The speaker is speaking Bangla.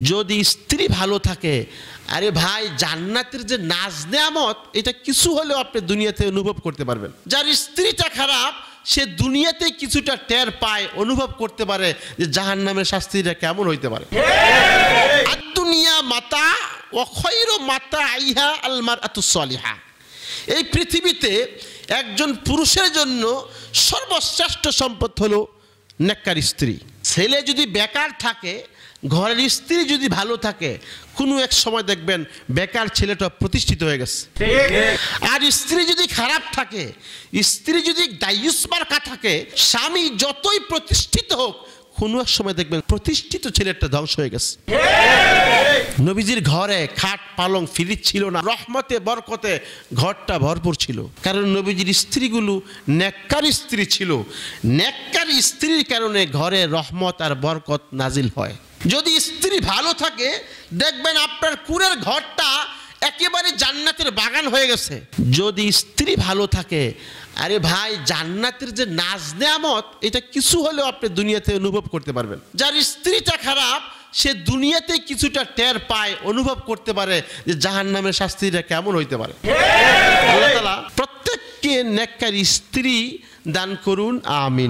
যদি স্ত্রী ভালো থাকে, আরে ভাই জান্নাতের যে নাজ নেয়ামত এটা কিছু হলেও আপনি দুনিয়াতে অনুভব করতে পারবেন। যার স্ত্রীটা খারাপ সে দুনিয়াতে কিছুটা টের পায়, অনুভব করতে পারে যে জাহান্নামের শাস্তিটা কেমন হইতে পারে। আর দুনিয়া মাতা ওয়া খায়রু মাতাইহা আল মারআতুস সালিহা। এই পৃথিবীতে একজন পুরুষের জন্য সর্বশ্রেষ্ঠ সম্পদ হলো নেককার স্ত্রী। ছেলে যদি বেকার থাকে, ঘরের স্ত্রী যদি ভালো থাকে, কোনো এক সময় দেখবেন বেকার ছেলেটা প্রতিষ্ঠিত হয়ে গেছে। আর স্ত্রী যদি খারাপ থাকে, স্ত্রী যদি দায়ুস মার্কা থাকে, স্বামী যতই প্রতিষ্ঠিত হোক, কোনো এক সময় দেখবেন প্রতিষ্ঠিত ছেলেটা ধ্বংস হয়ে গেছে। নবীজির ঘরে খাট পালং ফ্রিজ ছিল না, রহমতে বরকতে ঘরটা ভরপুর ছিল, কারণ নবীজির স্ত্রীগুলো নেককার স্ত্রী ছিল। নেককার স্ত্রীর কারণে ঘরে রহমত আর বরকত নাজিল হয়। যদি স্ত্রী ভালো থাকে, দেখবেন আপনার কুঁড়ের ঘরটা একেবারে জান্নাতের বাগান হয়ে গেছে। যদি স্ত্রী ভালো থাকে, আরে ভাই জান্নাতের যে নাজ নেয়ামত এটা কিছু হলেও আপনি দুনিয়াতে অনুভব করতে পারবেন। যার স্ত্রীটা খারাপ সে দুনিয়াতে কিছুটা টের পায়, অনুভব করতে পারে যে জাহান্নামের শাস্তিটা কেমন হইতে পারে। আল্লাহ তাআলা প্রত্যেককে নেককার স্ত্রী দান করুন, আমিন।